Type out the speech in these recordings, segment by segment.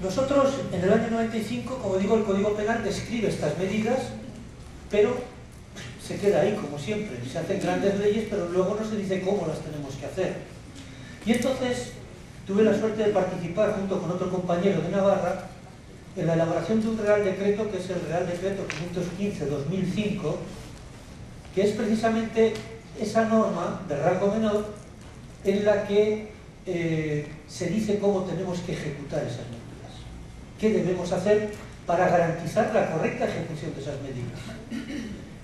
Nosotros, en el año 95, como digo, el Código Penal describe estas medidas, pero se queda ahí, como siempre. Se hacen grandes leyes, pero luego no se dice cómo las tenemos que hacer. Y entonces tuve la suerte de participar, junto con otro compañero de Navarra, en la elaboración de un Real Decreto, que es el Real Decreto 515-2005, que es precisamente esa norma de rango menor en la que se dice cómo tenemos que ejecutar esas medidas. ¿Qué debemos hacer para garantizar la correcta ejecución de esas medidas?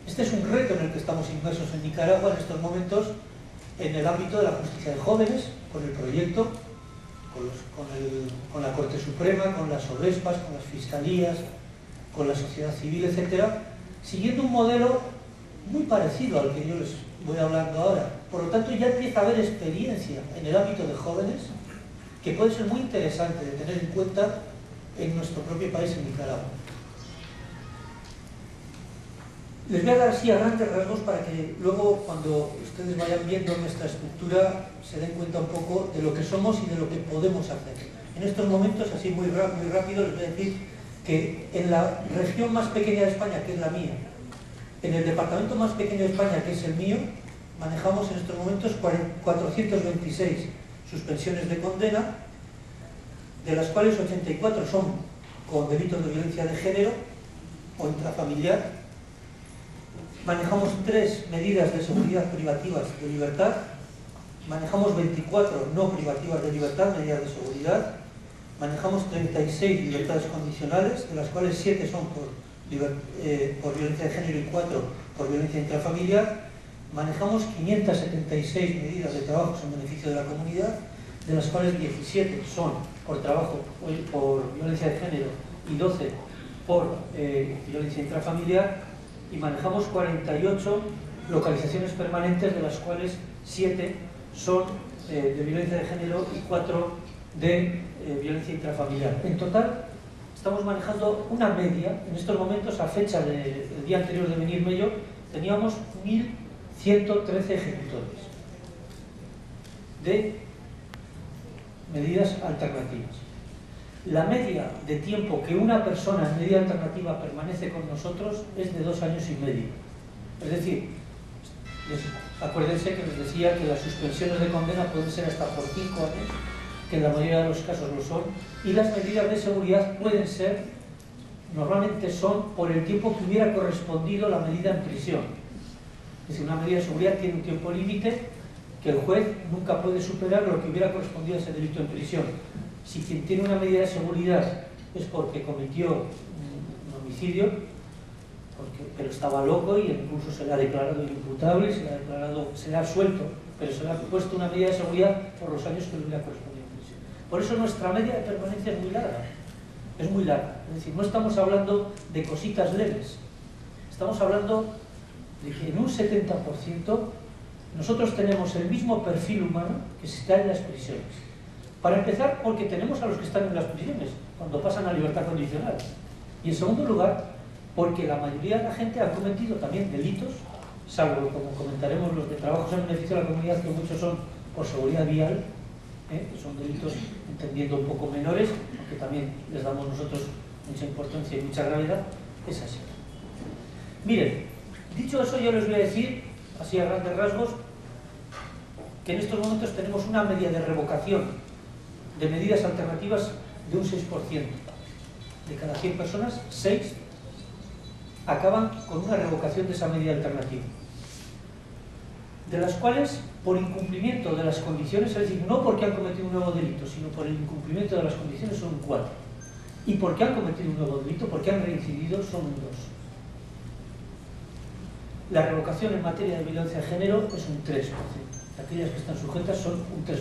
Este es un reto en el que estamos inmersos en Nicaragua en estos momentos, en el ámbito de la justicia de jóvenes, con el proyecto, con la Corte Suprema, con las ODESPAS, con las fiscalías, con la sociedad civil, etcétera, siguiendo un modelo muy parecido al que yo les voy hablando ahora. Por lo tanto, ya empieza a haber experiencia en el ámbito de jóvenes que puede ser muy interesante de tener en cuenta en nuestro propio país, en Nicaragua. Les voy a dar así a grandes rasgos para que luego, cuando ustedes vayan viendo nuestra estructura, se den cuenta un poco de lo que somos y de lo que podemos hacer. En estos momentos, así muy rápido, les voy a decir que en la región más pequeña de España, que es la mía, en el departamento más pequeño de España, que es el mío, manejamos en estos momentos 426 suspensiones de condena, de las cuales 84 son con delitos de violencia de género o intrafamiliar. Manejamos 3 medidas de seguridad privativas de libertad, manejamos 24 no privativas de libertad, medidas de seguridad, manejamos 36 libertades condicionales, de las cuales 7 son por violencia de género y 4 por violencia intrafamiliar. Manejamos 576 medidas de trabajo en beneficio de la comunidad, de las cuales 17 son por trabajo por violencia de género y 12 por violencia intrafamiliar, y manejamos 48 localizaciones permanentes, de las cuales 7 son de violencia de género y 4 de violencia intrafamiliar. En total, estamos manejando una media. En estos momentos, a fecha del día anterior de venirme yo, teníamos 1.113 ejecutores de medidas alternativas. La media de tiempo que una persona en medida alternativa permanece con nosotros es de 2 años y medio. Es decir, acuérdense que les decía que las suspensiones de condena pueden ser hasta por 5 años, que en la mayoría de los casos lo son, y las medidas de seguridad pueden ser, normalmente son, por el tiempo que hubiera correspondido la medida en prisión. Es decir, una medida de seguridad tiene un tiempo límite que el juez nunca puede superar lo que hubiera correspondido a ese delito en prisión. Si quien tiene una medida de seguridad es porque cometió un homicidio, pero estaba loco y incluso se le ha declarado inimputable, se le ha absuelto, pero se le ha puesto una medida de seguridad por los años que le hubiera correspondido en prisión. Por eso nuestra media de permanencia es muy larga. Es muy larga. Es decir, no estamos hablando de cositas leves. Estamos hablando de que en un 70% nosotros tenemos el mismo perfil humano que está en las prisiones. Para empezar, porque tenemos a los que están en las prisiones cuando pasan a libertad condicional. Y en segundo lugar, porque la mayoría de la gente ha cometido también delitos, salvo, como comentaremos, los de trabajos en beneficio de la comunidad, que muchos son por seguridad vial, que son delitos, entendiendo, un poco menores, aunque también les damos nosotros mucha importancia y mucha gravedad. Es así. Miren, dicho eso, yo les voy a decir, así a grandes rasgos, que en estos momentos tenemos una media de revocación de medidas alternativas de un 6%. De cada 100 personas, 6 acaban con una revocación de esa medida alternativa. De las cuales, por incumplimiento de las condiciones, es decir, no porque han cometido un nuevo delito, sino por el incumplimiento de las condiciones, son un 4. Y porque han cometido un nuevo delito, porque han reincidido, son un 2. La revocación en materia de violencia de género es un 3%. Aquellas que están sujetas son un 3%.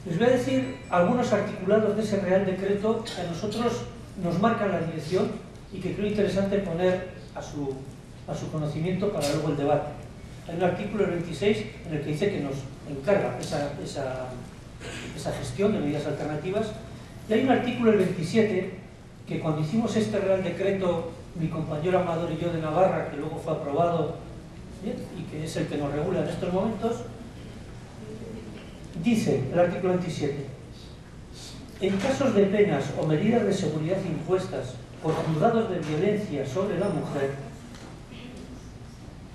Les voy a decir algunos articulados de ese Real Decreto que a nosotros nos marcan la dirección y que creo interesante poner a su conocimiento para luego el debate. Hay un artículo, el 26, en el que dice que nos encarga esa gestión de medidas alternativas, y hay un artículo, el 27, que cuando hicimos este Real Decreto, mi compañero Amador y yo de Navarra, que luego fue aprobado, ¿bien?, y que es el que nos regula en estos momentos, dice el artículo 27: En casos de penas o medidas de seguridad impuestas por juzgados de violencia sobre la mujer,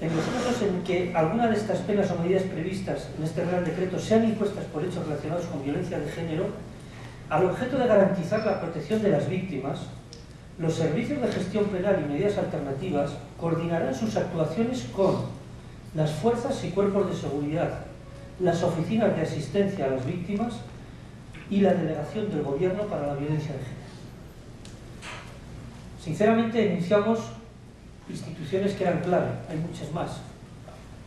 en los casos en que alguna de estas penas o medidas previstas en este Real Decreto sean impuestas por hechos relacionados con violencia de género, al objeto de garantizar la protección de las víctimas, los servicios de gestión penal y medidas alternativas coordinarán sus actuaciones con las fuerzas y cuerpos de seguridad, las oficinas de asistencia a las víctimas y la delegación del Gobierno para la violencia de género. Sinceramente, enunciamos instituciones que eran clave, hay muchas más,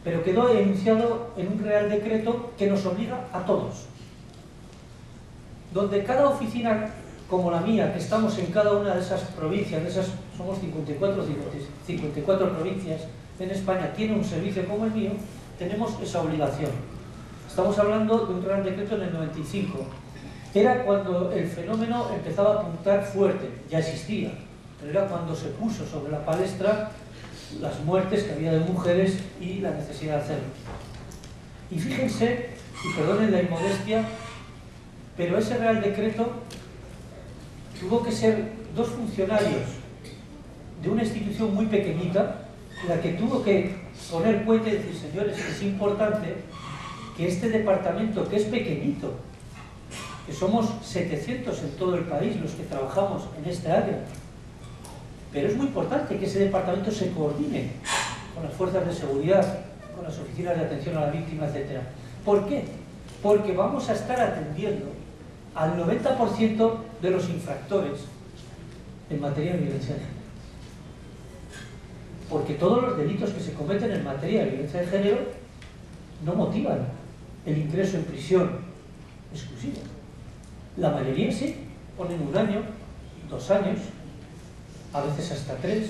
pero quedó enunciado en un Real Decreto que nos obliga a todos, donde cada oficina, como la mía, que estamos en cada una de esas provincias, somos 54 provincias en España, tiene un servicio como el mío, tenemos esa obligación. Estamos hablando de un Real Decreto en el 95. Era cuando el fenómeno empezaba a apuntar fuerte, ya existía, pero era cuando se puso sobre la palestra las muertes que había de mujeres y la necesidad de hacerlo. Y fíjense, y perdonen la inmodestia, pero ese Real Decreto tuvo que ser dos funcionarios de una institución muy pequeñita la que tuvo que poner puente y decir, señores, es importante que este departamento, que es pequeñito, que somos 700 en todo el país los que trabajamos en este área, pero es muy importante que ese departamento se coordine con las fuerzas de seguridad, con las oficinas de atención a la víctima, etc. ¿Por qué? Porque vamos a estar atendiendo al 90% de los infractores en materia de violencia de género. Porque todos los delitos que se cometen en materia de violencia de género no motivan el ingreso en prisión exclusivo. La mayoría sí, ponen 1 año, 2 años, a veces hasta 3,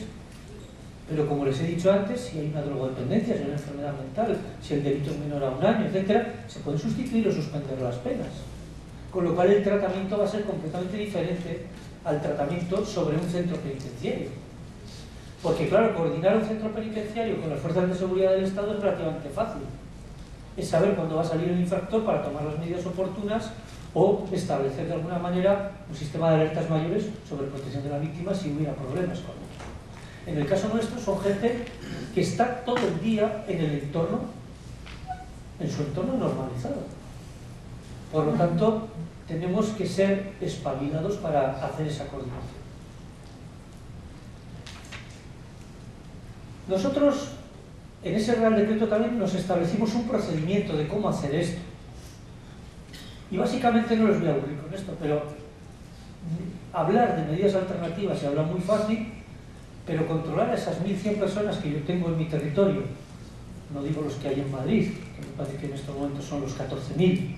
pero como les he dicho antes, si hay una drogodependencia, si hay una enfermedad mental, si el delito es menor a 1 año, etc., se pueden sustituir o suspender las penas. Con lo cual el tratamiento va a ser completamente diferente al tratamiento sobre un centro penitenciario. Porque claro, coordinar un centro penitenciario con las fuerzas de seguridad del Estado es relativamente fácil. Es saber cuándo va a salir el infractor para tomar las medidas oportunas o establecer de alguna manera un sistema de alertas mayores sobre protección de la víctima si hubiera problemas con ello. En el caso nuestro son gente que está todo el día en el entorno, en su entorno normalizado. Por lo tanto, tenemos que ser espabilados para hacer esa coordinación. Nosotros, en ese Real Decreto también nos establecimos un procedimiento de cómo hacer esto. Y básicamente no les voy a aburrir con esto, pero hablar de medidas alternativas se habla muy fácil, pero controlar a esas 1.100 personas que yo tengo en mi territorio, no digo los que hay en Madrid, que me parece que en estos momentos son los 14.000,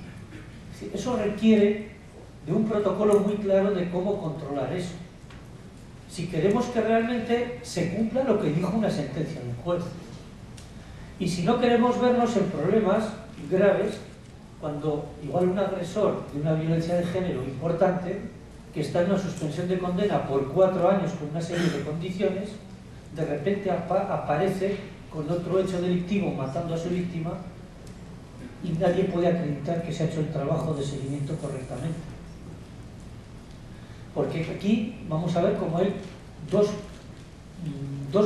eso requiere de un protocolo muy claro de cómo controlar eso. Si queremos que realmente se cumpla lo que dijo una sentencia del juez. Y si no queremos vernos en problemas graves, cuando igual un agresor de una violencia de género importante, que está en una suspensión de condena por 4 años con una serie de condiciones, de repente aparece con otro hecho delictivo matando a su víctima y nadie puede acreditar que se ha hecho el trabajo de seguimiento correctamente. Porque aquí vamos a ver cómo hay dos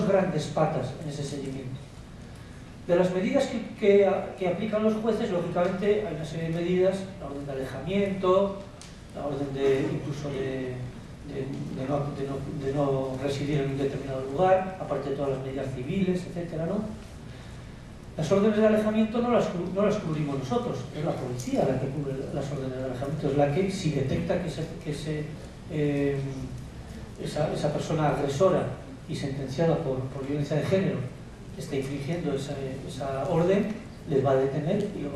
grandes patas en ese seguimiento. De las medidas que aplican los jueces, lógicamente hay una serie de medidas, la orden de alejamiento, la orden incluso de no residir en un determinado lugar, aparte de todas las medidas civiles, etc., ¿no? Las órdenes de alejamiento no las cubrimos nosotros, es la policía la que cubre las órdenes de alejamiento, es la que, si detecta que esa persona agresora y sentenciada por violencia de género está infringiendo esa orden, les va a detener y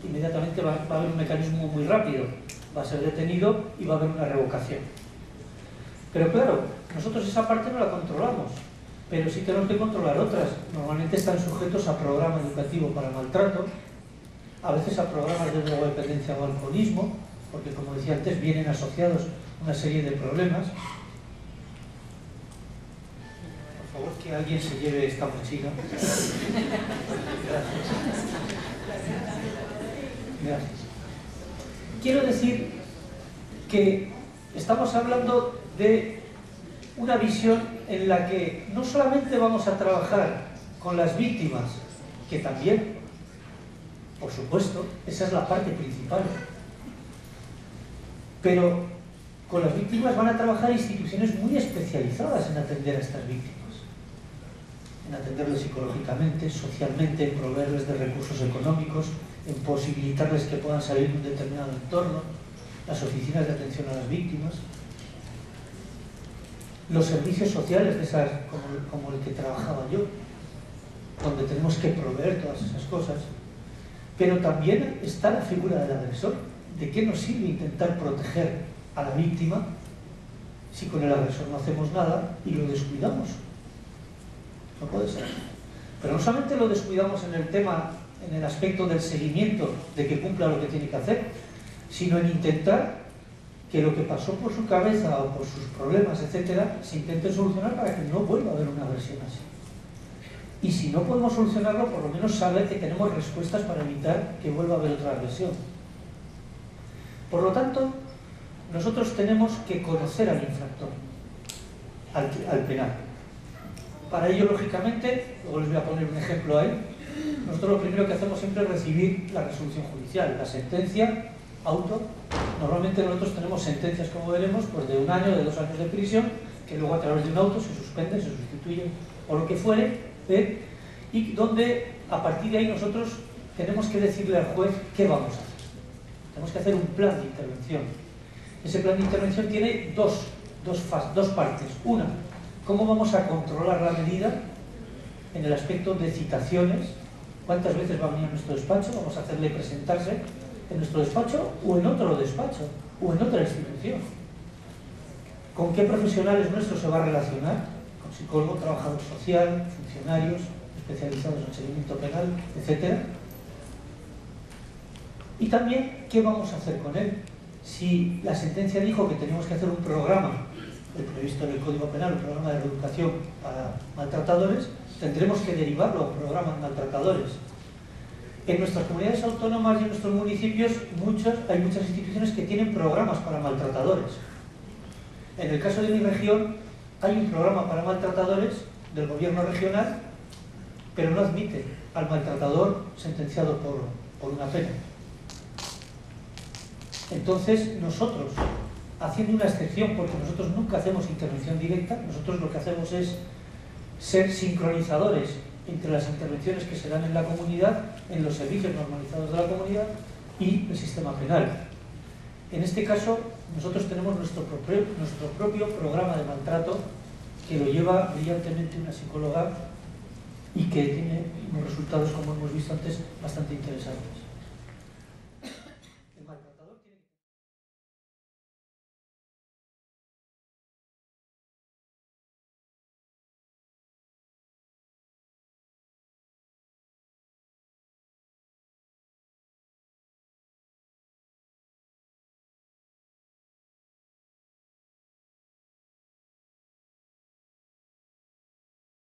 inmediatamente va a haber un mecanismo muy rápido, va a ser detenido y va a haber una revocación. Pero claro, nosotros esa parte no la controlamos, pero sí tenemos que controlar otras. Normalmente están sujetos a programa educativo para maltrato, a veces a programas de drogodependencia o alcoholismo, porque como decía antes, vienen asociados una serie de problemas. Por favor, que alguien se lleve esta mochila. Gracias. Gracias. Quiero decir que estamos hablando de una visión en la que no solamente vamos a trabajar con las víctimas, que también, por supuesto, esa es la parte principal, pero con las víctimas van a trabajar instituciones muy especializadas en atender a estas víctimas, en atenderles psicológicamente, socialmente, en proveerles de recursos económicos, en posibilitarles que puedan salir de un determinado entorno, las oficinas de atención a las víctimas, los servicios sociales de esas, como el que trabajaba yo, donde tenemos que proveer todas esas cosas. Pero también está la figura del agresor. ¿De qué nos sirve intentar proteger a la víctima si con el agresor no hacemos nada y lo descuidamos? No puede ser. Pero no solamente lo descuidamos en el tema, en el aspecto del seguimiento, de que cumpla lo que tiene que hacer, sino en intentar que lo que pasó por su cabeza o por sus problemas, etcétera, se intente solucionar para que no vuelva a haber una agresión así. Y si no podemos solucionarlo, por lo menos saber que tenemos respuestas para evitar que vuelva a haber otra agresión. Por lo tanto, nosotros tenemos que conocer al infractor, al penal. Para ello, lógicamente, luego les voy a poner un ejemplo ahí, nosotros lo primero que hacemos siempre es recibir la resolución judicial, la sentencia, auto. Normalmente nosotros tenemos sentencias, como veremos, pues de 1 año, de 2 años de prisión, que luego a través de un auto se suspende, se sustituye o lo que fuere, y donde a partir de ahí nosotros tenemos que decirle al juez qué vamos a hacer. Tenemos que hacer un plan de intervención. Ese plan de intervención tiene dos partes. Una, cómo vamos a controlar la medida en el aspecto de citaciones. ¿Cuántas veces va a venir a nuestro despacho? Vamos a hacerle presentarse en nuestro despacho o en otro despacho o en otra institución. ¿Con qué profesionales nuestros se va a relacionar? Con psicólogo, trabajador social, funcionarios especializados en seguimiento penal, etc. Y también, ¿qué vamos a hacer con él? Si la sentencia dijo que teníamos que hacer un programa, el previsto en el Código Penal, un programa de reeducación para maltratadores, tendremos que derivarlo a un programa de maltratadores. En nuestras comunidades autónomas y en nuestros municipios hay muchas instituciones que tienen programas para maltratadores. En el caso de mi región hay un programa para maltratadores del gobierno regional, pero no admite al maltratador sentenciado por una pena. Entonces nosotros, haciendo una excepción, porque nosotros nunca hacemos intervención directa, nosotros lo que hacemos es ser sincronizadores entre las intervenciones que se dan en la comunidad, en los servicios normalizados de la comunidad y el sistema penal. En este caso, nosotros tenemos nuestro propio programa de maltrato que lo lleva brillantemente una psicóloga y que tiene unos resultados, como hemos visto antes, bastante interesantes. El maltrato.